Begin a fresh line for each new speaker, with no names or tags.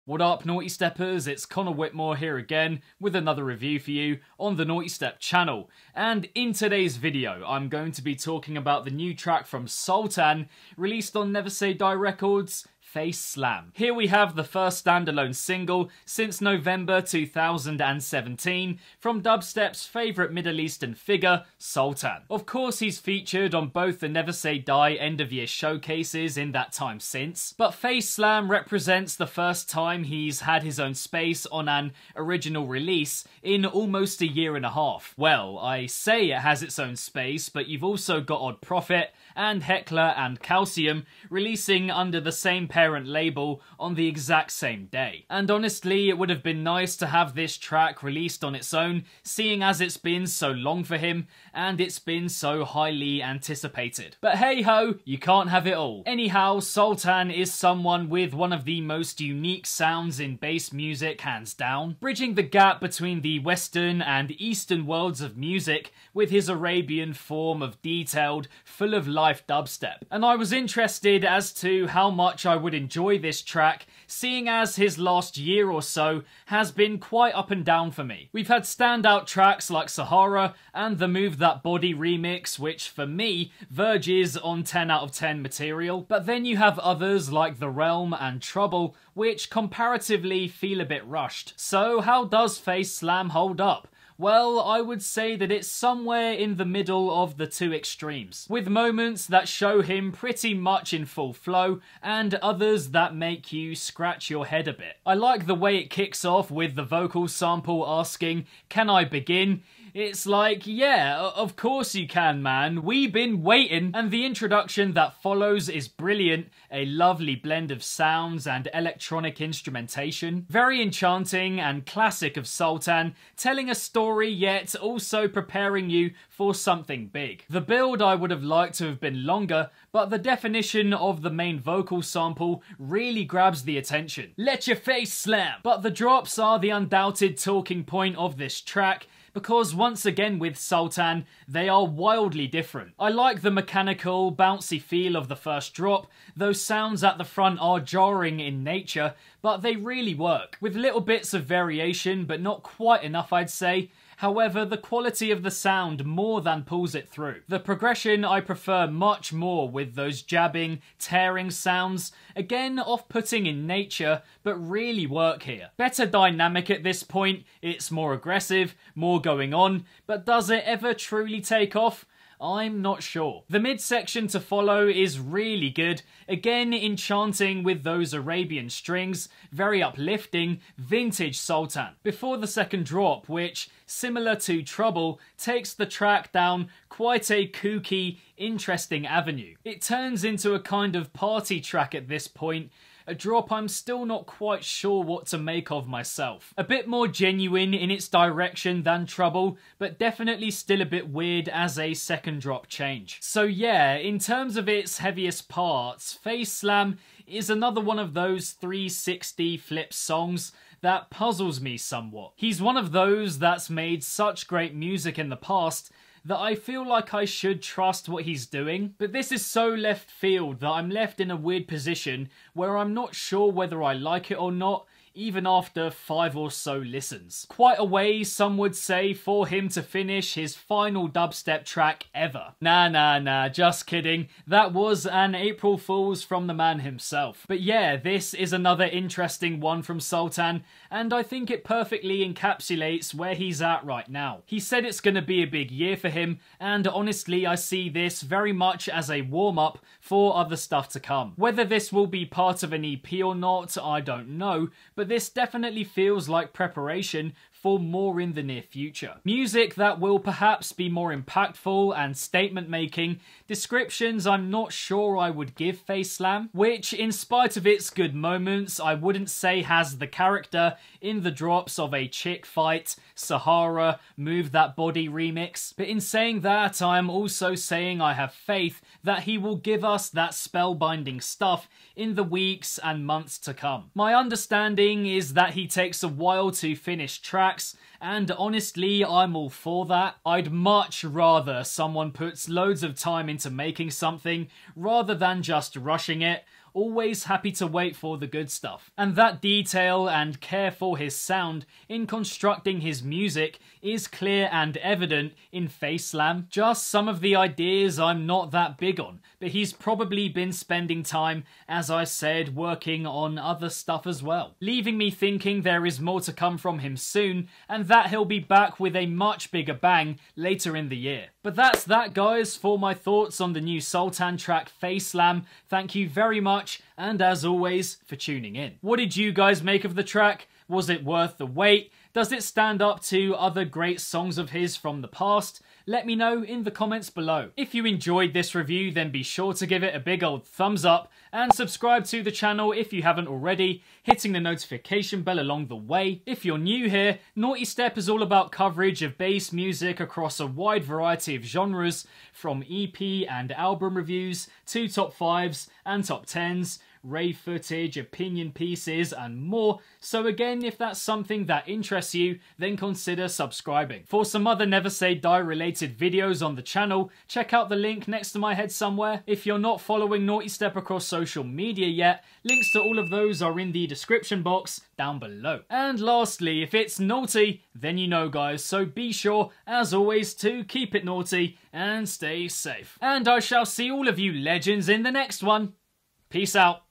What up, Naughty Steppers? It's Connor Whitmore here again with another review for you on the Nawtystep channel. And in today's video, I'm going to be talking about the new track from Soltan, released on Never Say Die Records, Face Slam. Here we have the first standalone single since November 2017 from dubstep's favourite Middle Eastern figure, Soltan. Of course, he's featured on both the Never Say Die end-of-year showcases in that time since, but Face Slam represents the first time he's had his own space on an original release in almost a year and a half. Well, I say it has its own space, but you've also got Odd Prophet and Heckler and Calcium releasing under the same parent label on the exact same day. And honestly, it would have been nice to have this track released on its own, seeing as it's been so long for him and it's been so highly anticipated. But hey ho, you can't have it all. Anyhow, Soltan is someone with one of the most unique sounds in bass music, hands down, bridging the gap between the Western and Eastern worlds of music with his Arabian form of detailed, full of life dubstep. And I was interested as to how much I would enjoy this track, seeing as his last year or so has been quite up and down for me. We've had standout tracks like Sahara and the Move That Body remix, which for me verges on 10 out of 10 material, but then you have others like The Realm and Trouble, which comparatively feel a bit rushed. So how does Face Slam hold up? Well, I would say that it's somewhere in the middle of the two extremes, with moments that show him pretty much in full flow and others that make you scratch your head a bit. I like the way it kicks off with the vocal sample asking, "Can I begin?" It's like, yeah, of course you can, man. We've been waiting. And the introduction that follows is brilliant. A lovely blend of sounds and electronic instrumentation. Very enchanting and classic of Soltan, telling a story yet also preparing you for something big. The build I would have liked to have been longer, but the definition of the main vocal sample really grabs the attention. Let your face slam! But the drops are the undoubted talking point of this track, because once again with Soltan, they are wildly different. I like the mechanical, bouncy feel of the first drop. Those sounds at the front are jarring in nature, but they really work, with little bits of variation, but not quite enough, I'd say. However, the quality of the sound more than pulls it through. The progression I prefer much more, with those jabbing, tearing sounds, again off-putting in nature, but really work here. Better dynamic at this point, it's more aggressive, more going on, but does it ever truly take off? I'm not sure. The midsection to follow is really good, again enchanting with those Arabian strings, very uplifting, vintage Soltan. Before the second drop, which, similar to Trouble, takes the track down quite a kooky, interesting avenue. It turns into a kind of party track at this point, a drop I'm still not quite sure what to make of myself. A bit more genuine in its direction than Trouble, but definitely still a bit weird as a second drop change. So yeah, in terms of its heaviest parts, Face Slam is another one of those 360 flip songs that puzzles me somewhat. He's one of those that's made such great music in the past that I feel like I should trust what he's doing, but this is so left field that I'm left in a weird position where I'm not sure whether I like it or not, even after 5 or so listens. Quite a way, some would say, for him to finish his final dubstep track ever. Nah, just kidding. That was an April Fool's from the man himself. But yeah, this is another interesting one from Soltan, and I think it perfectly encapsulates where he's at right now. He said it's going to be a big year for him, and honestly I see this very much as a warm-up for other stuff to come. Whether this will be part of an EP or not, I don't know, but this definitely feels like preparation for more in the near future. Music that will perhaps be more impactful and statement-making, descriptions I'm not sure I would give Face Slam, which, in spite of its good moments, I wouldn't say has the character in the drops of a Chick Fight, Sahara, Move That Body remix. But in saying that, I am also saying I have faith that he will give us that spellbinding stuff in the weeks and months to come. My understanding is that he takes a while to finish tracks, and honestly, I'm all for that. I'd much rather someone puts loads of time into making something rather than just rushing it. always happy to wait for the good stuff. And that detail and care for his sound in constructing his music is clear and evident in Face Slam. Just some of the ideas I'm not that big on, but he's probably been spending time, as I said, working on other stuff as well, leaving me thinking there is more to come from him soon, and that he'll be back with a much bigger bang later in the year. But that's that, guys, for my thoughts on the new Soltan track Face Slam. Thank you very much, and as always, for tuning in. What did you guys make of the track? Was it worth the wait? Does it stand up to other great songs of his from the past? Let me know in the comments below. If you enjoyed this review, then be sure to give it a big old thumbs up and subscribe to the channel if you haven't already, hitting the notification bell along the way. If you're new here, Nawtystep is all about coverage of bass music across a wide variety of genres, from EP and album reviews to top 5s and top 10s, rave footage, opinion pieces, and more. So again, if that's something that interests you, then consider subscribing. For some other Never Say Die related videos on the channel, check out the link next to my head somewhere. If you're not following Nawtystep across social media yet, links to all of those are in the description box down below. And lastly, if it's naughty, then you know, guys, so be sure, as always, to keep it naughty and stay safe. And I shall see all of you legends in the next one. Peace out.